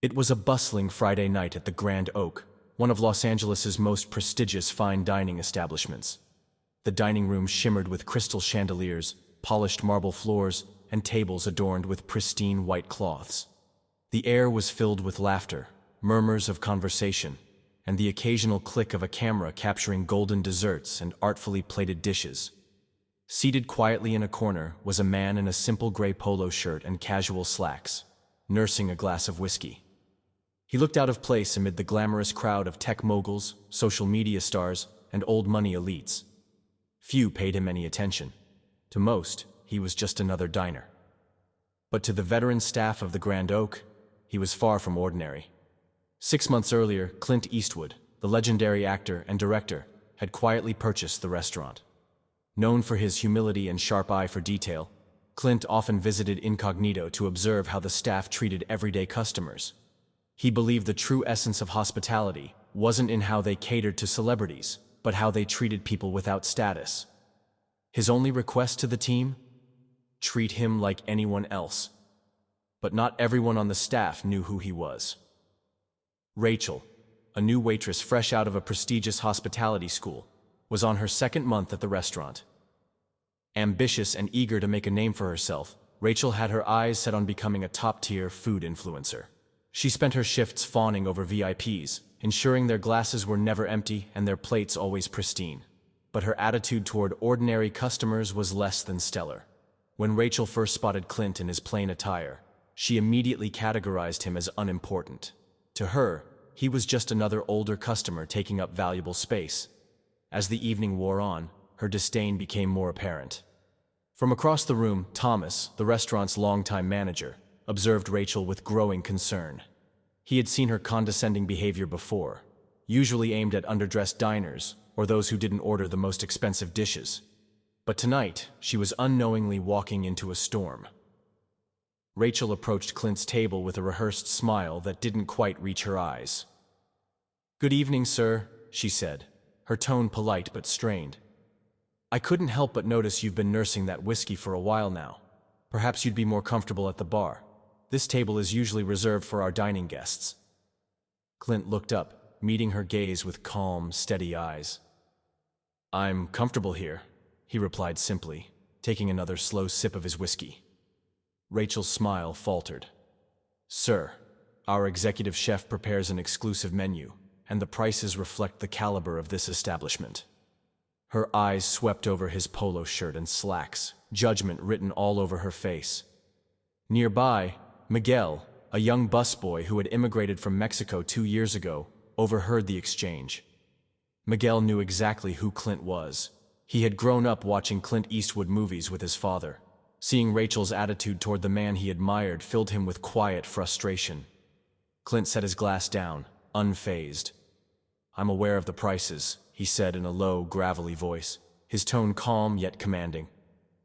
It was a bustling Friday night at the Grand Oak, one of Los Angeles's most prestigious fine dining establishments. The dining room shimmered with crystal chandeliers, polished marble floors, and tables adorned with pristine white cloths. The air was filled with laughter, murmurs of conversation, and the occasional click of a camera capturing golden desserts and artfully plated dishes. Seated quietly in a corner was a man in a simple gray polo shirt and casual slacks, nursing a glass of whiskey. He looked out of place amid the glamorous crowd of tech moguls, social media stars, and old money elites. Few paid him any attention. To most, he was just another diner. But to the veteran staff of the Grand Oak, he was far from ordinary. 6 months earlier, Clint Eastwood, the legendary actor and director, had quietly purchased the restaurant. Known for his humility and sharp eye for detail, Clint often visited incognito to observe how the staff treated everyday customers. He believed the true essence of hospitality wasn't in how they catered to celebrities, but how they treated people without status. His only request to the team? Treat him like anyone else. But not everyone on the staff knew who he was. Rachel, a new waitress fresh out of a prestigious hospitality school, was on her second month at the restaurant. Ambitious and eager to make a name for herself, Rachel had her eyes set on becoming a top-tier food influencer. She spent her shifts fawning over VIPs, ensuring their glasses were never empty and their plates always pristine. But her attitude toward ordinary customers was less than stellar. When Rachel first spotted Clint in his plain attire, she immediately categorized him as unimportant. To her, he was just another older customer taking up valuable space. As the evening wore on, her disdain became more apparent. From across the room, Thomas, the restaurant's longtime manager, observed Rachel with growing concern. He had seen her condescending behavior before, usually aimed at underdressed diners or those who didn't order the most expensive dishes. But tonight, she was unknowingly walking into a storm. Rachel approached Clint's table with a rehearsed smile that didn't quite reach her eyes. "Good evening, sir," she said, her tone polite but strained. "I couldn't help but notice you've been nursing that whiskey for a while now. Perhaps you'd be more comfortable at the bar. This table is usually reserved for our dining guests." Clint looked up, meeting her gaze with calm, steady eyes. "I'm comfortable here," he replied simply, taking another slow sip of his whiskey. Rachel's smile faltered. "Sir, our executive chef prepares an exclusive menu, and the prices reflect the caliber of this establishment." Her eyes swept over his polo shirt and slacks, judgment written all over her face. Nearby, Miguel, a young busboy who had immigrated from Mexico 2 years ago, overheard the exchange. Miguel knew exactly who Clint was. He had grown up watching Clint Eastwood movies with his father. Seeing Rachel's attitude toward the man he admired filled him with quiet frustration. Clint set his glass down, unfazed. "I'm aware of the prices," he said in a low, gravelly voice, his tone calm yet commanding.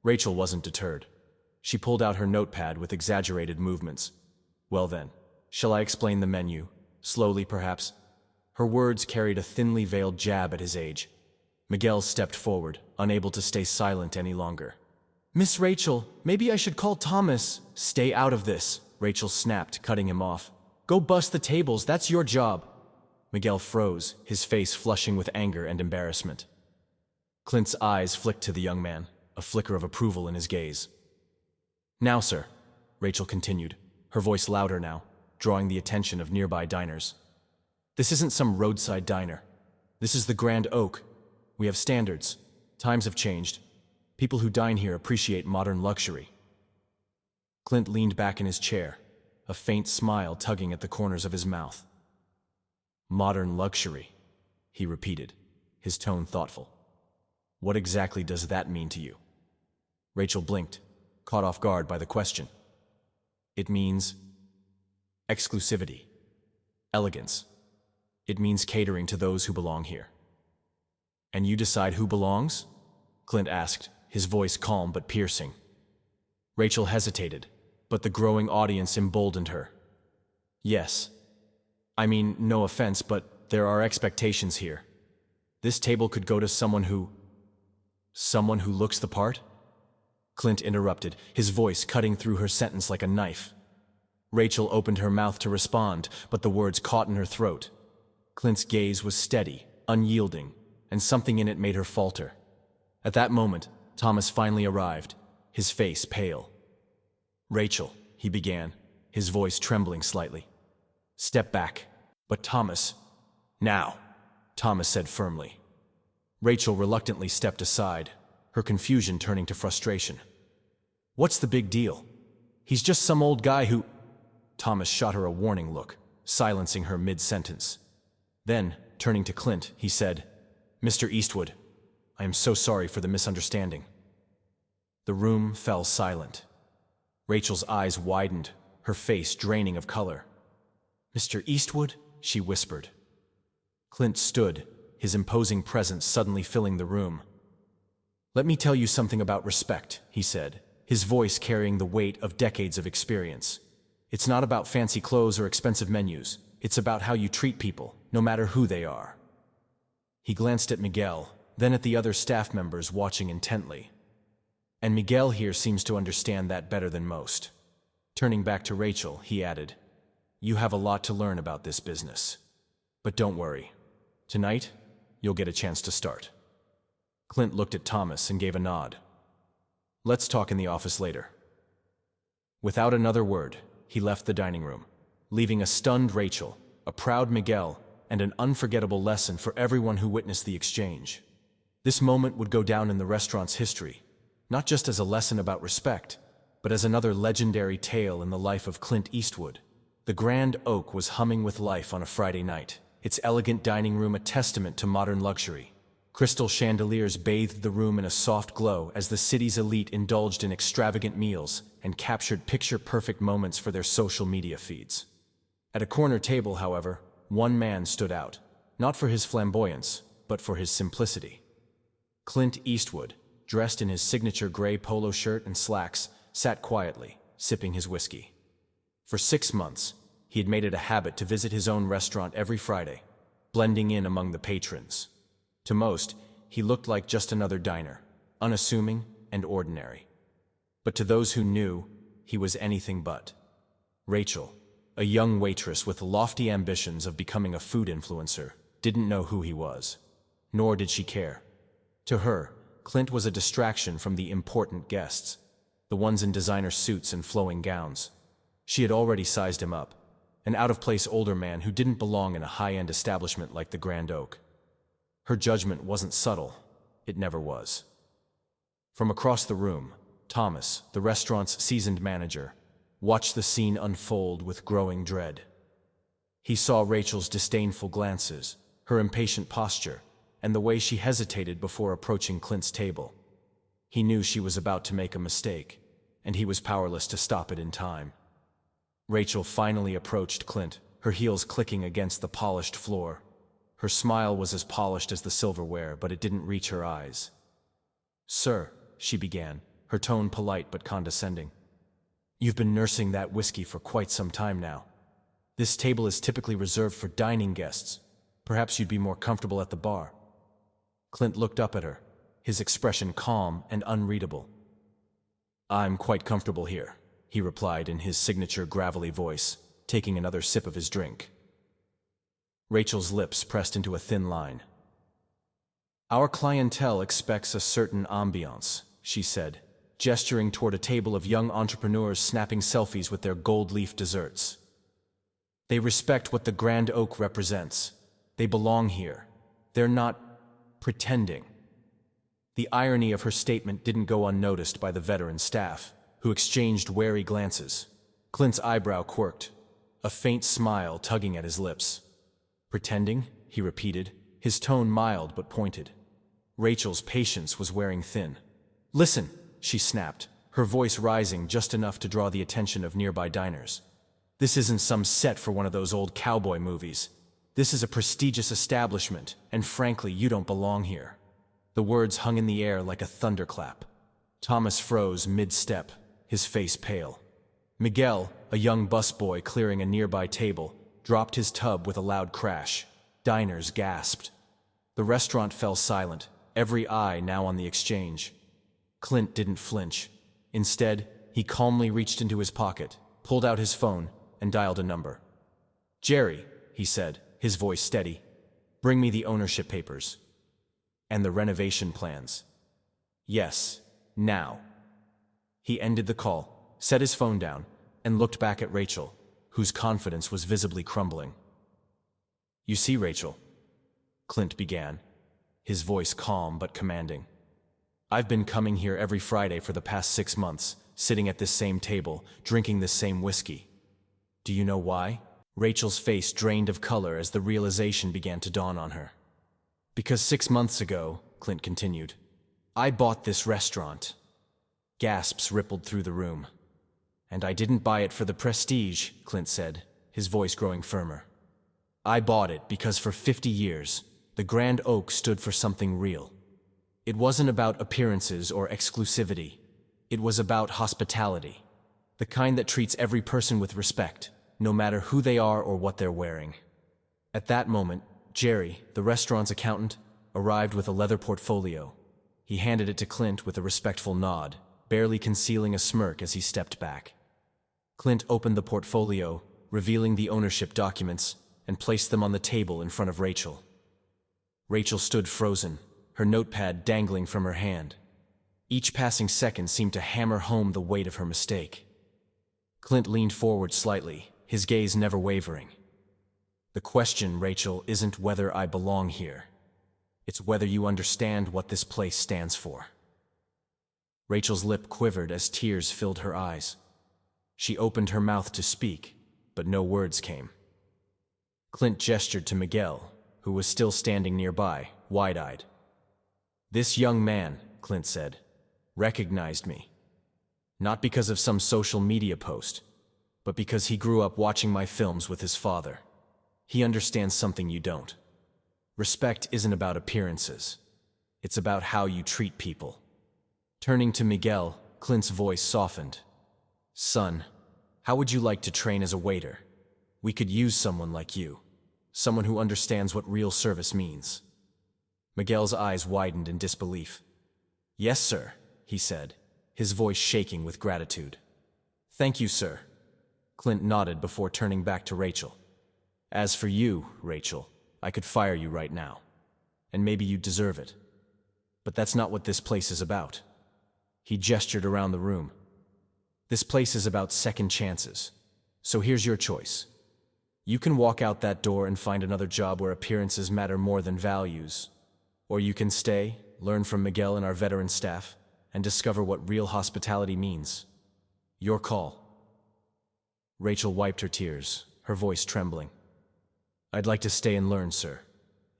Rachel wasn't deterred. She pulled out her notepad with exaggerated movements. "Well then, shall I explain the menu? Slowly, perhaps?" Her words carried a thinly veiled jab at his age. Miguel stepped forward, unable to stay silent any longer. "Miss Rachel, maybe I should call Thomas." "Stay out of this," Rachel snapped, cutting him off. "Go bust the tables, that's your job." Miguel froze, his face flushing with anger and embarrassment. Clint's eyes flicked to the young man, a flicker of approval in his gaze. "Now, sir," Rachel continued, her voice louder now, drawing the attention of nearby diners. "This isn't some roadside diner. This is the Grand Oak. We have standards. Times have changed. People who dine here appreciate modern luxury." Clint leaned back in his chair, a faint smile tugging at the corners of his mouth. "Modern luxury," he repeated, his tone thoughtful. "What exactly does that mean to you?" Rachel blinked, caught off guard by the question. "It means exclusivity, elegance. It means catering to those who belong here." "And you decide who belongs?" Clint asked, his voice calm but piercing. Rachel hesitated, but the growing audience emboldened her. "Yes. I mean, no offense, but there are expectations here. This table could go to someone who looks the part?" Clint interrupted, his voice cutting through her sentence like a knife. Rachel opened her mouth to respond, but the words caught in her throat. Clint's gaze was steady, unyielding, and something in it made her falter. At that moment, Thomas finally arrived, his face pale. "Rachel," he began, his voice trembling slightly. "Step back." "But Thomas—" "Now," Thomas said firmly. Rachel reluctantly stepped aside, her confusion turning to frustration. "What's the big deal? He's just some old guy who—" Thomas shot her a warning look, silencing her mid-sentence. Then, turning to Clint, he said, "Mr. Eastwood, I am so sorry for the misunderstanding." The room fell silent. Rachel's eyes widened, her face draining of color. "Mr. Eastwood?" she whispered. Clint stood, his imposing presence suddenly filling the room. "Let me tell you something about respect," he said, his voice carrying the weight of decades of experience. "It's not about fancy clothes or expensive menus. It's about how you treat people, no matter who they are." He glanced at Miguel, then at the other staff members watching intently. "And Miguel here seems to understand that better than most." Turning back to Rachel, he added, "You have a lot to learn about this business. But don't worry. Tonight, you'll get a chance to start." Clint looked at Thomas and gave a nod. "Let's talk in the office later." Without another word, he left the dining room, leaving a stunned Rachel, a proud Miguel, and an unforgettable lesson for everyone who witnessed the exchange. This moment would go down in the restaurant's history, not just as a lesson about respect, but as another legendary tale in the life of Clint Eastwood. The Grand Oak was humming with life on a Friday night, its elegant dining room a testament to modern luxury. Crystal chandeliers bathed the room in a soft glow as the city's elite indulged in extravagant meals and captured picture-perfect moments for their social media feeds. At a corner table, however, one man stood out, not for his flamboyance, but for his simplicity. Clint Eastwood, dressed in his signature gray polo shirt and slacks, sat quietly, sipping his whiskey. For 6 months, he had made it a habit to visit his own restaurant every Friday, blending in among the patrons. To most, he looked like just another diner, unassuming and ordinary. But to those who knew, he was anything but. Rachel, a young waitress with lofty ambitions of becoming a food influencer, didn't know who he was, nor did she care. To her, Clint was a distraction from the important guests, the ones in designer suits and flowing gowns. She had already sized him up, an out-of-place older man who didn't belong in a high-end establishment like the Grand Oak. Her judgment wasn't subtle, it never was. From across the room, Thomas, the restaurant's seasoned manager, watched the scene unfold with growing dread. He saw Rachel's disdainful glances, her impatient posture, and the way she hesitated before approaching Clint's table. He knew she was about to make a mistake, and he was powerless to stop it in time. Rachel finally approached Clint, her heels clicking against the polished floor. Her smile was as polished as the silverware, but it didn't reach her eyes. "Sir," she began, her tone polite but condescending. "You've been nursing that whiskey for quite some time now. This table is typically reserved for dining guests. Perhaps you'd be more comfortable at the bar." Clint looked up at her, his expression calm and unreadable. "I'm quite comfortable here," he replied in his signature gravelly voice, taking another sip of his drink. Rachel's lips pressed into a thin line. "Our clientele expects a certain ambiance," she said, gesturing toward a table of young entrepreneurs snapping selfies with their gold leaf desserts. "They respect what the Grand Oak represents. They belong here. They're not pretending." The irony of her statement didn't go unnoticed by the veteran staff, who exchanged wary glances. Clint's eyebrow quirked, a faint smile tugging at his lips. "Pretending?" he repeated, his tone mild but pointed. Rachel's patience was wearing thin. "Listen," she snapped, her voice rising just enough to draw the attention of nearby diners. "This isn't some set for one of those old cowboy movies. This is a prestigious establishment, and frankly, you don't belong here." The words hung in the air like a thunderclap. Thomas froze mid-step, his face pale. Miguel, a young busboy clearing a nearby table, dropped his tub with a loud crash. Diners gasped. The restaurant fell silent, every eye now on the exchange. Clint didn't flinch. Instead, he calmly reached into his pocket, pulled out his phone, and dialed a number. "Jerry," he said, his voice steady, "bring me the ownership papers. And the renovation plans. Yes, now." He ended the call, set his phone down, and looked back at Rachel, whose confidence was visibly crumbling. "You see, Rachel," Clint began, his voice calm but commanding. "I've been coming here every Friday for the past 6 months, sitting at this same table, drinking this same whiskey. Do you know why?" Rachel's face drained of color as the realization began to dawn on her. "Because 6 months ago," Clint continued, "I bought this restaurant." Gasps rippled through the room. "And I didn't buy it for the prestige," Clint said, his voice growing firmer. "I bought it because for 50 years, the Grand Oak stood for something real. It wasn't about appearances or exclusivity. It was about hospitality, the kind that treats every person with respect, no matter who they are or what they're wearing." At that moment, Jerry, the restaurant's accountant, arrived with a leather portfolio. He handed it to Clint with a respectful nod, barely concealing a smirk as he stepped back. Clint opened the portfolio, revealing the ownership documents, and placed them on the table in front of Rachel. Rachel stood frozen, her notepad dangling from her hand. Each passing second seemed to hammer home the weight of her mistake. Clint leaned forward slightly, his gaze never wavering. "The question, Rachel, isn't whether I belong here. It's whether you understand what this place stands for." Rachel's lip quivered as tears filled her eyes. She opened her mouth to speak, but no words came. Clint gestured to Miguel, who was still standing nearby, wide-eyed. "This young man," Clint said, "recognized me. Not because of some social media post, but because he grew up watching my films with his father. He understands something you don't. Respect isn't about appearances. It's about how you treat people." Turning to Miguel, Clint's voice softened. "Son, how would you like to train as a waiter? We could use someone like you, someone who understands what real service means." Miguel's eyes widened in disbelief. "Yes, sir," he said, his voice shaking with gratitude. "Thank you, sir." Clint nodded before turning back to Rachel. "As for you, Rachel, I could fire you right now. And maybe you deserve it. But that's not what this place is about." He gestured around the room. "This place is about second chances. So here's your choice. You can walk out that door and find another job where appearances matter more than values. Or you can stay, learn from Miguel and our veteran staff, and discover what real hospitality means. Your call." Rachel wiped her tears, her voice trembling. "I'd like to stay and learn, sir,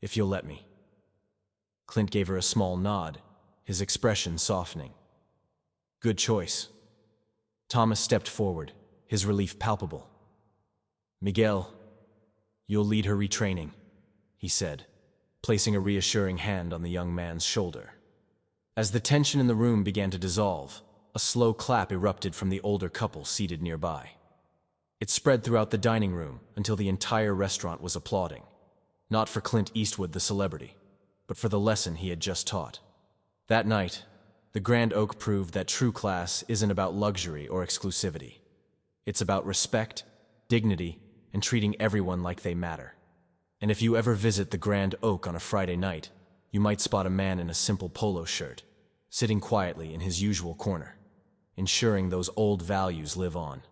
if you'll let me." Clint gave her a small nod, his expression softening. "Good choice." Thomas stepped forward, his relief palpable. "Miguel, you'll lead her retraining," he said, placing a reassuring hand on the young man's shoulder. As the tension in the room began to dissolve, a slow clap erupted from the older couple seated nearby. It spread throughout the dining room until the entire restaurant was applauding, not for Clint Eastwood the celebrity, but for the lesson he had just taught. That night, the Grand Oak proved that true class isn't about luxury or exclusivity. It's about respect, dignity, and treating everyone like they matter. And if you ever visit the Grand Oak on a Friday night, you might spot a man in a simple polo shirt, sitting quietly in his usual corner, ensuring those old values live on.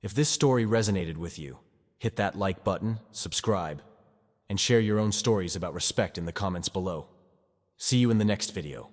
If this story resonated with you, hit that like button, subscribe, and share your own stories about respect in the comments below. See you in the next video.